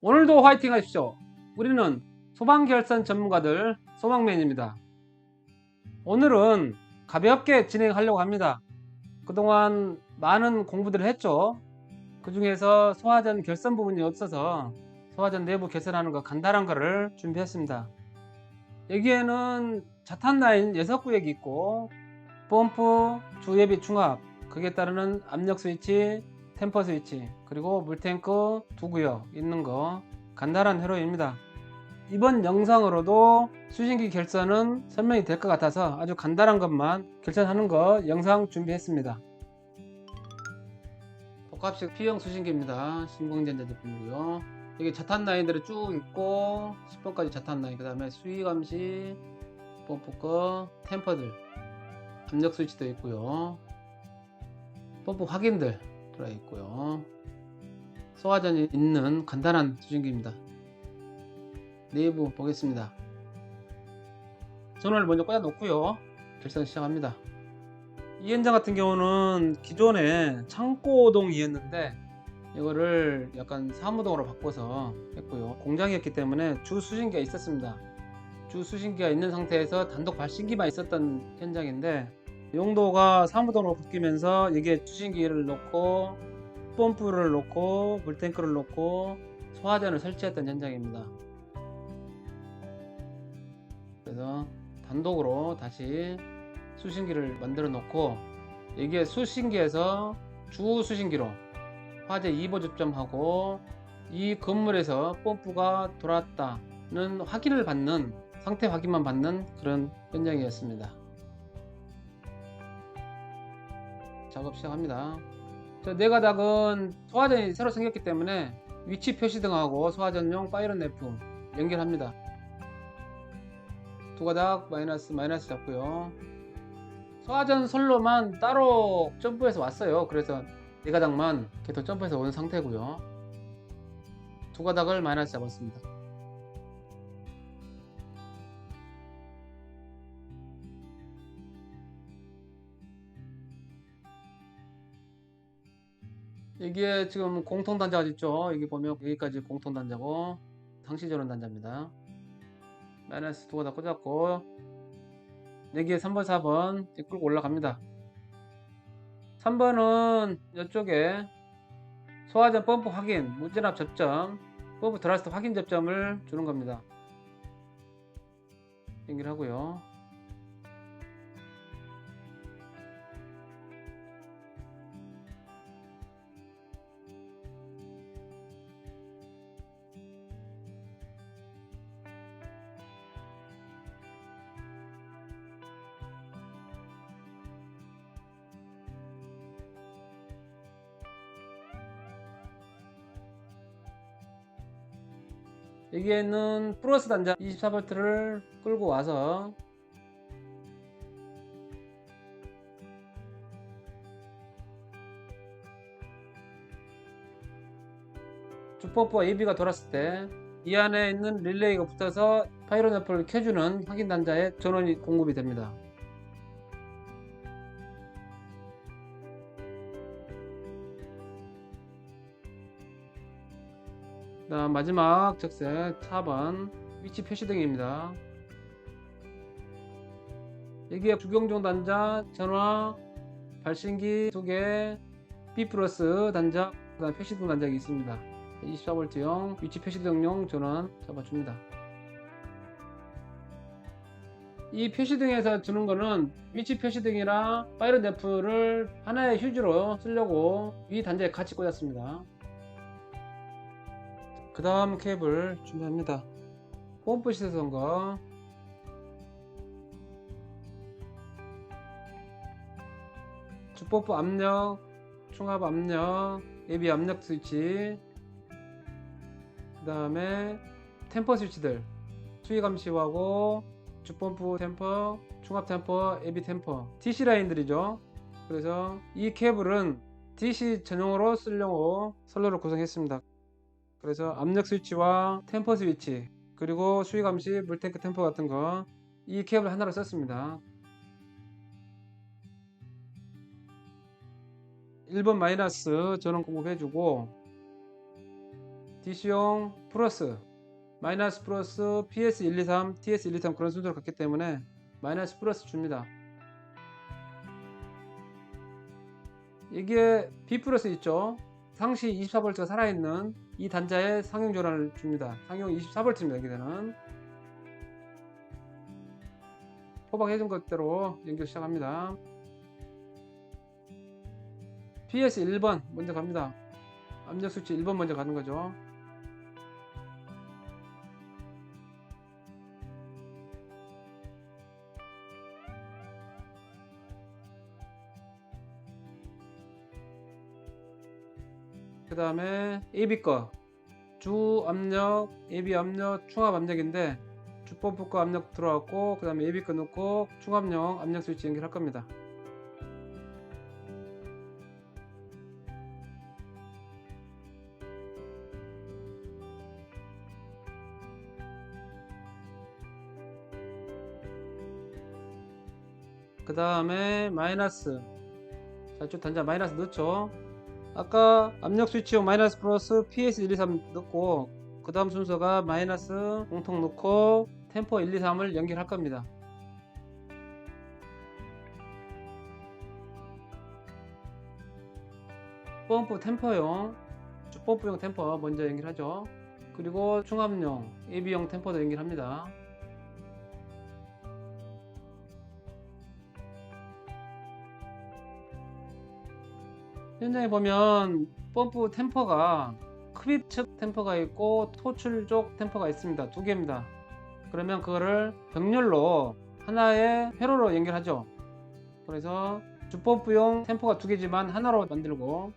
오늘도 화이팅 하십시오. 우리는 소방결선 전문가들 소방맨입니다. 오늘은 가볍게 진행하려고 합니다. 그동안 많은 공부들을 했죠. 그 중에서 소화전 결선 부분이 없어서 소화전 내부 개선하는 거 간단한 거를 준비했습니다. 여기에는 자탄 라인 6구역이 있고 펌프, 주예비 중압, 거기에 따르는 압력 스위치, 템퍼 스위치, 그리고 물탱크 2구역 있는 거 간단한 회로입니다. 이번 영상으로도 수신기 결선은 설명이 될 것 같아서 아주 간단한 것만 결선하는 거 영상 준비했습니다. 복합식 P형 수신기입니다. 신공전자 제품이고요. 여기 자탄 라인들이 쭉 있고 10번까지 자탄 라인, 그 다음에 수위 감시, 펌프 거, 템퍼들, 압력 스위치도 있고요. 펌프 확인들 들어있고요. 소화전이 있는 간단한 수신기입니다. 내부 보겠습니다. 전원을 먼저 꽂아 놓고요. 결선 시작합니다. 이 현장 같은 경우는 기존에 창고동이었는데 이거를 약간 사무동으로 바꿔서 했고요. 공장이었기 때문에 주 수신기가 있었습니다. 주 수신기가 있는 상태에서 단독 발신기만 있었던 현장인데 용도가 사무동으로 바뀌면서 여기에 수신기를 놓고 펌프를 놓고 물탱크를 놓고 소화전을 설치했던 현장입니다. 그래서 단독으로 다시 수신기를 만들어 놓고 여기에 수신기에서 주 수신기로 화재 2보 접점하고 이 건물에서 펌프가 돌았다는 확인을 받는, 상태 확인만 받는 그런 현장이었습니다. 작업 시작합니다. 저 네 가닥은 소화전이 새로 생겼기 때문에 위치 표시등하고 소화전용 파이런 램프 연결합니다. 두 가닥 마이너스 잡고요. 소화전 선로만 따로 점프해서 왔어요. 그래서 네 가닥만 계속 점프해서 온 상태고요. 두 가닥을 마이너스 잡았습니다. 여기에 지금 공통 단자가 있죠. 여기 보면 여기까지 공통 단자고 상시 전원 단자입니다. 마이너스 두 가닥 꽂았고 여기에 3번 4번 끌고 올라갑니다. 3번은 이쪽에 소화전 펌프 확인, 무전압 접점, 펌프 드라스트 확인 접점을 주는 겁니다. 연결하고요. 여기에는 플러스 단자 24V를 끌고 와서 주펌프와 AB가 돌았을 때 이 안에 있는 릴레이가 붙어서 파이로네프를 켜주는 확인 단자에 전원이 공급이 됩니다. 다음 마지막 적색 4번 위치 표시등입니다. 여기에 주경종 단자, 전화, 발신기 2개, B 플러스 단자, 그 다음 표시등 단자가 있습니다. 24V용 위치 표시등용 전원 잡아줍니다. 이 표시등에서 주는 거는 위치 표시등이랑 파이로 램프를 하나의 휴지로 쓰려고 위 단자에 같이 꽂았습니다. 그 다음 케이블 준비합니다. 펌프 시선거, 주펌프 압력, 충압 압력, 예비 압력 스위치, 그 다음에 템퍼 스위치들, 수위 감시하고 주펌프 템퍼, 충압 템퍼, 예비 템퍼, DC 라인들이죠. 그래서 이 케이블은 DC 전용으로 쓰려고 선로를 구성했습니다. 그래서 압력 스위치와 템퍼 스위치, 그리고 수위 감시, 물탱크 템퍼 같은 거 이 케이블 하나로 썼습니다. 1번 마이너스 전원 공급해주고 DC용 플러스, 마이너스 플러스, PS123, TS123 그런 순서를 갖기 때문에 마이너스 플러스 줍니다. 이게 B 플러스 있죠. 상시 24V가 살아있는 이 단자에 상용 전환을 줍니다. 상용 24V입니다. 여기서는 포박해준 것대로 연결 시작합니다. PS 1번 먼저 갑니다. 압력 스위치 1번 먼저 가는 거죠. 그 다음에 AB 거 주 압력, AB 압력, 충압 압력인데 주펌프 거 압력 들어왔고 그 다음에 AB 거 넣고 충압용 압력 스위치 연결할 겁니다. 그 다음에 마이너스, 자, 이쪽 단자 마이너스 넣죠. 아까 압력 스위치용 마이너스 플러스 PS123 넣고 그 다음 순서가 마이너스 공통 넣고 템포 123을 연결할 겁니다. 펌프 템퍼용, 주펌프용 템퍼 먼저 연결하죠. 그리고 충압용 AB용 템퍼도 연결합니다. 현장에 보면 펌프 템퍼가 흡입 측 템퍼가 있고 토출 쪽 템퍼가 있습니다. 두 개입니다. 그러면 그거를 병렬로 하나의 회로로 연결하죠. 그래서 주펌프용 템퍼가 두 개지만 하나로 만들고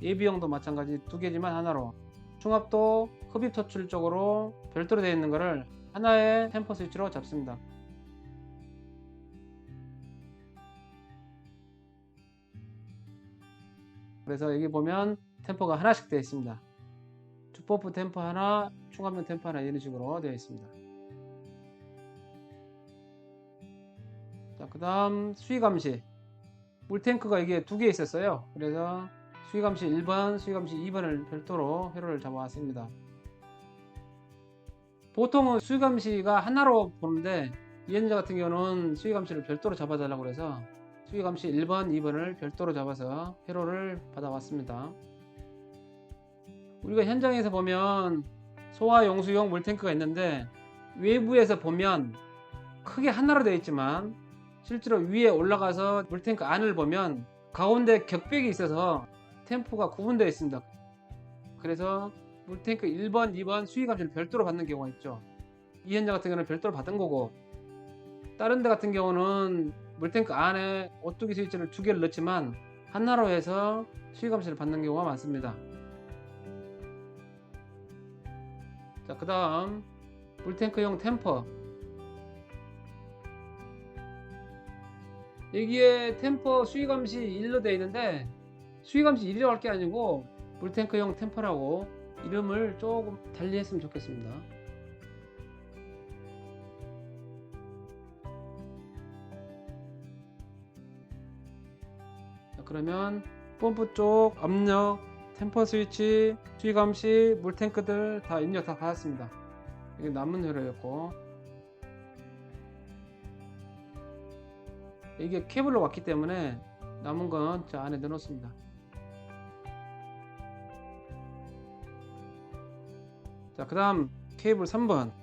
AB용도 마찬가지 두 개지만 하나로, 충압도 흡입 토출 쪽으로 별도로 되어 있는 것을 하나의 템퍼 스위치로 잡습니다. 그래서 여기 보면 템퍼가 하나씩 되어 있습니다. 주펌프 템퍼 하나, 충압용 템퍼 하나 이런 식으로 되어 있습니다. 자, 그 다음 수위감시. 물탱크가 이게 두 개 있었어요. 그래서 수위감시 1번, 수위감시 2번을 별도로 회로를 잡아왔습니다. 보통은 수위감시가 하나로 보는데 이 현자 같은 경우는 수위감시를 별도로 잡아달라고 해서 수위감시 1번, 2번을 별도로 잡아서 회로를 받아왔습니다. 우리가 현장에서 보면 소화 용수용 물탱크가 있는데 외부에서 보면 크게 하나로 되어 있지만 실제로 위에 올라가서 물탱크 안을 보면 가운데 격벽이 있어서 템포가 구분되어 있습니다. 그래서 물탱크 1번, 2번 수위감시를 별도로 받는 경우가 있죠. 이 현장 같은 경우는 별도로 받은 거고, 다른 데 같은 경우는 물탱크 안에 오뚜기 스위치를 두 개를 넣지만 하나로 해서 수위감시를 받는 경우가 많습니다. 자, 그 다음 물탱크용 템퍼. 여기에 템퍼 수위감시 1로 되어 있는데 수위감시 1이라고 할 게 아니고 물탱크용 템퍼라고 이름을 조금 달리 했으면 좋겠습니다. 자, 그러면 펌프 쪽 압력, 템퍼 스위치, 수위감시, 물탱크들 다 입력 다 받았습니다. 이게 남은 회로였고, 이게 케이블로 왔기 때문에 남은 건 저 안에 넣어놓습니다. 자, 그 다음 케이블 3번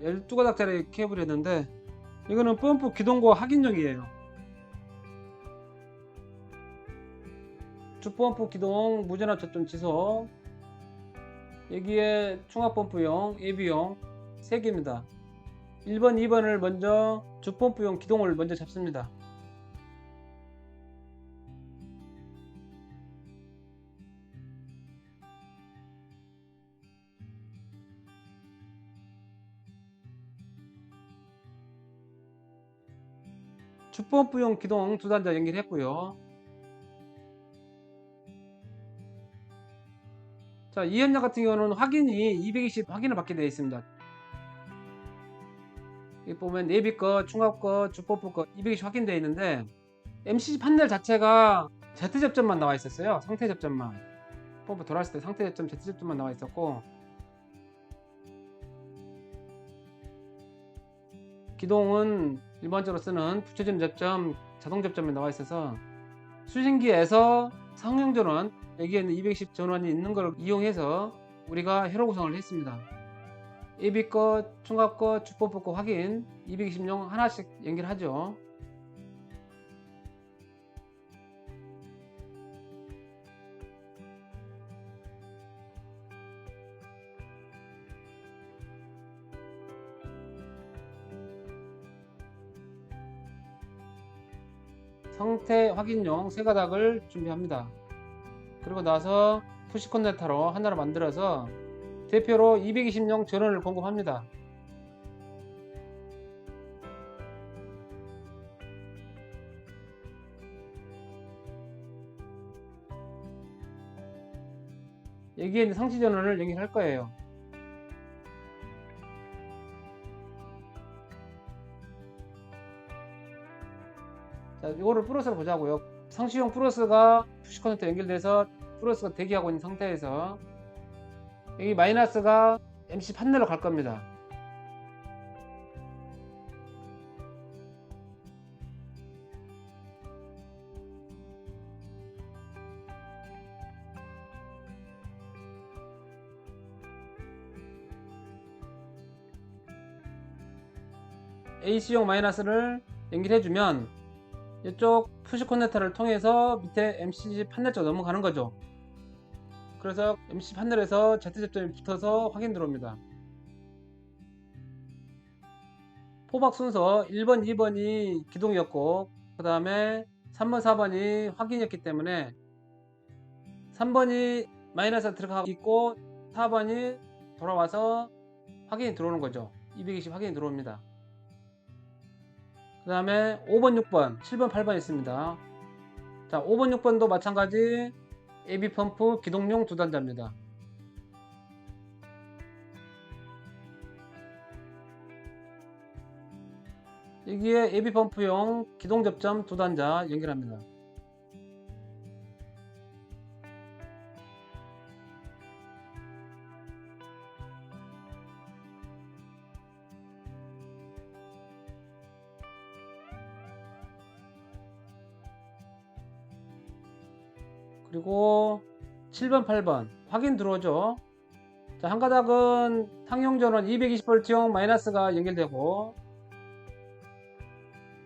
12가닥짜리 케이블이었는데 이거는 펌프 기동고 확인용이에요. 주펌프 기동 무전압 저점 지속, 여기에 충압펌프용, AB용 3개입니다. 1번, 2번을 먼저 주펌프용 기동을 먼저 잡습니다. 주펌프용 기동 두 단자 연결했고요. 자, 이 현장 같은 경우는 확인이 220 확인을 받게 되어 있습니다. 여기 보면 내비 거, 충압 거, 주펌프 거 220 확인되어 있는데 MCC 판넬 자체가 Z 접점만 나와 있었어요. 상태 접점만. 펌프 돌았을 때 상태 접점, Z 접점만 나와 있었고, 기동은 일반적으로 쓰는 붙여지는 접점, 자동 접점이 나와 있어서 수신기에서 상용 전원, 여기에 있는 220 전원이 있는 걸 이용해서 우리가 회로 구성을 했습니다. AB 것, 충갑 것, 주법부 것 확인, 220용 하나씩 연결하죠. 상태 확인용 세 가닥을 준비합니다. 그리고 나서 푸시 커넥터로 하나를 만들어서 대표로 220용 전원을 공급합니다. 여기에 있는 상시 전원을 연결할 거예요. 자, 이거를 플러스로 보자고요. 상시용 플러스가 푸시 커넥터 연결돼서 플러스가 대기하고 있는 상태에서 여기 마이너스가 MC 판넬로 갈 겁니다. AC용 마이너스를 연결해주면 이쪽 푸시 커넥터를 통해서 밑에 MC 판넬 쪽 넘어가는 거죠. 그래서 MC 판넬에서 Z 접점이 붙어서 확인 들어옵니다. 포박 순서 1번, 2번이 기동이었고 그 다음에 3번, 4번이 확인이었기 때문에 3번이 마이너스 들어가고 있고 4번이 돌아와서 확인이 들어오는 거죠. 220 확인이 들어옵니다. 그 다음에 5번, 6번, 7번, 8번 있습니다. 자, 5번, 6번도 마찬가지 AB 펌프 기동용 두 단자입니다. 여기에 AB 펌프용 기동 접점 두 단자 연결합니다. 그리고 7번, 8번 확인 들어오죠. 자, 한 가닥은 상용 전원 220V용 마이너스가 연결되고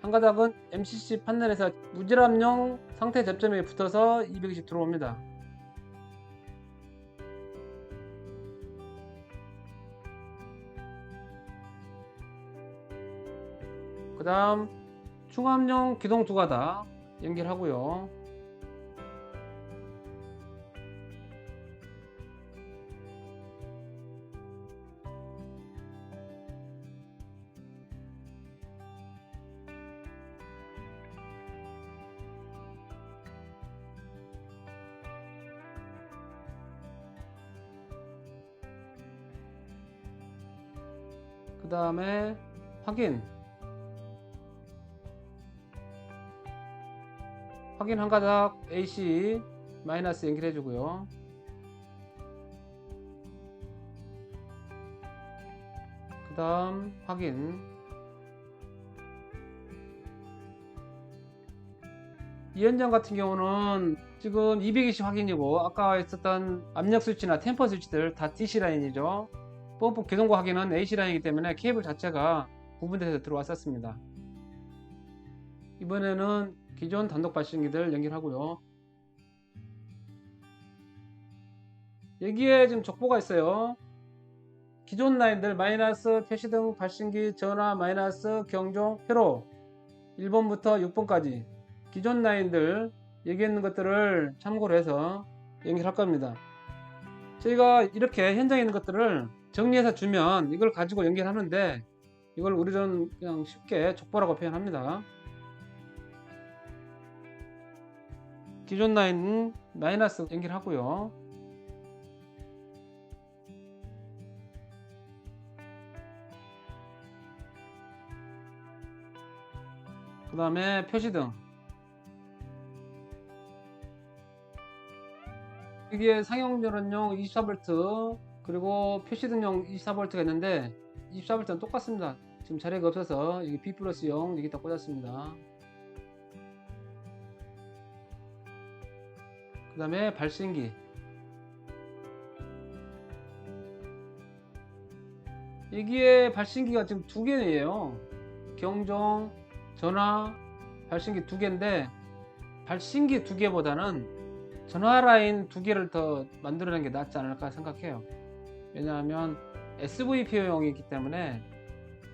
한 가닥은 MCC 판넬에서 무질압용 상태 접점에 붙어서 220 들어옵니다. 그 다음 충압용 기동 두 가닥 연결하고요. 그 다음에 확인 한 가닥 AC 마이너스 연결해 주고요. 그 다음 확인 이 현장 같은 경우는 지금 220 확인이고 아까 있었던 압력 스위치나 템퍼 스위치들 다 DC 라인이죠. 펌프 기동과 확인은 AC 라인이기 때문에 케이블 자체가 구분돼서 들어왔었습니다. 이번에는 기존 단독 발신기들 연결하고요. 여기에 지금 족보가 있어요. 기존 라인들 마이너스 표시등 발신기 전화 마이너스 경종 회로 1번부터 6번까지 기존 라인들 여기 있는 것들을 참고로 해서 연결할 겁니다. 저희가 이렇게 현장에 있는 것들을 정리해서 주면 이걸 가지고 연결하는데 이걸 우리는 그냥 쉽게 족보라고 표현합니다. 기존 라인 마이너스 연결하고요. 그 다음에 표시등 여기에 상용전원용 24V 그리고 표시등용 24V가 있는데 24V는 똑같습니다. 지금 자리가 없어서 여기 B+0 여기다 꽂았습니다. 그 다음에 발신기. 여기에 발신기가 지금 2개예요. 경종, 전화, 발신기 2개인데 발신기 2개보다는 전화 라인 2개를 더 만들어내는 게 낫지 않을까 생각해요. 왜냐하면 SVP용이기 때문에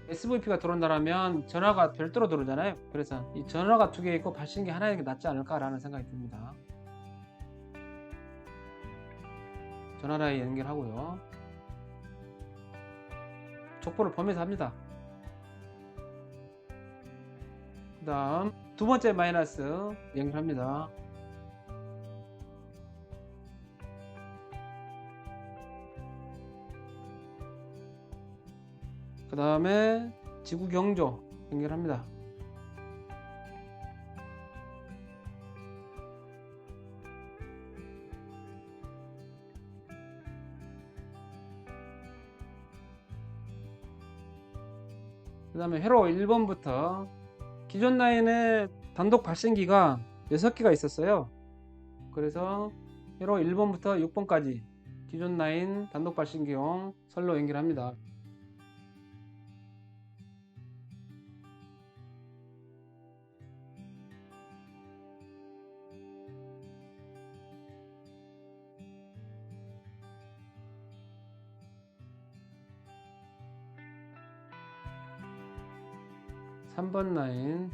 SVP가 들어온다면 전화가 별도로 들어오잖아요. 그래서 이 전화가 2개 있고 발신기 하나 있는 게 낫지 않을까라는 생각이 듭니다. 전화 라인 연결하고요. 족보를 보면서 합니다. 그 다음 두 번째 마이너스 연결합니다. 그 다음에 지구 경조 연결합니다. 그 다음에 회로 1번부터 기존 라인에 단독 발신기가 6개가 있었어요. 그래서 회로 1번부터 6번까지 기존 라인 단독 발신기용 선로 연결합니다. 삼 번 라인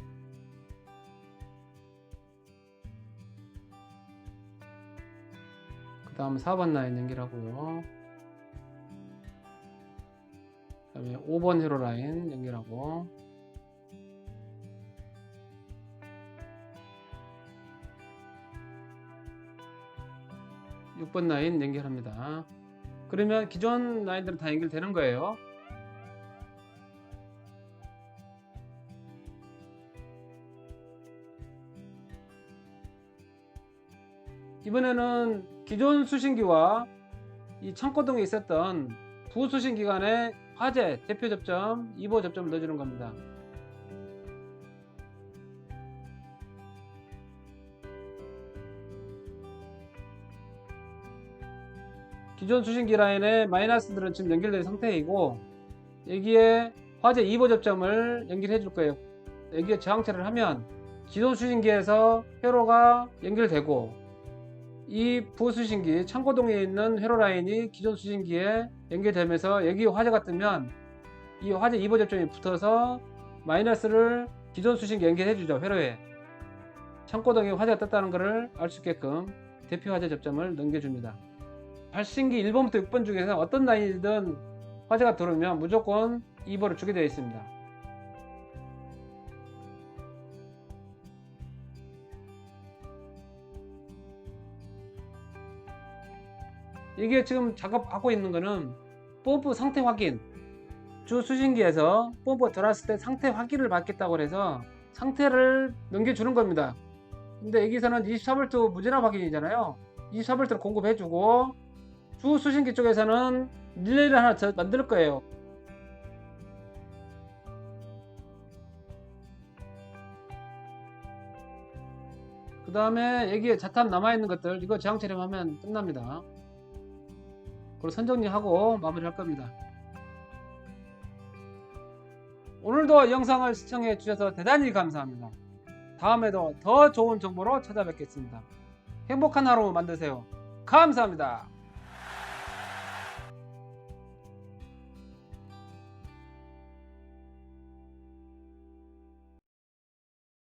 그 다음 4번 라인 연결하고요. 그 다음에 5번 회로 라인 연결하고 6번 라인 연결합니다. 그러면 기존 라인들은 다 연결되는 거예요. 이번에는 기존 수신기와 이 창고동에 있었던 부수신기 간의 화재 대표 접점 2보 접점을 넣어주는 겁니다. 기존 수신기 라인에 마이너스들은 지금 연결된 상태이고 여기에 화재 2보 접점을 연결해 줄 거예요. 여기에 저항체를 하면 기존 수신기에서 회로가 연결되고 이 부수신기 창고동에 있는 회로 라인이 기존 수신기에 연결되면서 여기 화재가 뜨면 이 화재 2보 접점이 붙어서 마이너스를 기존 수신기 연결해 주죠. 회로에 창고동에 화재가 떴다는 것을 알 수 있게끔 대표 화재 접점을 넘겨줍니다. 발신기 1번부터 6번 중에서 어떤 라인이든 화재가 들어오면 무조건 2보를 주게 되어 있습니다. 이게 지금 작업하고 있는 거는 펌프 상태 확인, 주 수신기에서 펌프가 들어왔을 때 상태 확인을 받겠다고 해서 상태를 넘겨주는 겁니다. 근데 여기서는 24V 무전압 확인이잖아요. 24V를 공급해주고 주 수신기 쪽에서는 릴레이를 하나 더 만들 거예요. 그 다음에 여기에 자탑 남아있는 것들 이거 저항 촬영하면 끝납니다. 그리고 선정리하고 마무리할 겁니다. 오늘도 영상을 시청해 주셔서 대단히 감사합니다. 다음에도 더 좋은 정보로 찾아뵙겠습니다. 행복한 하루 만드세요. 감사합니다.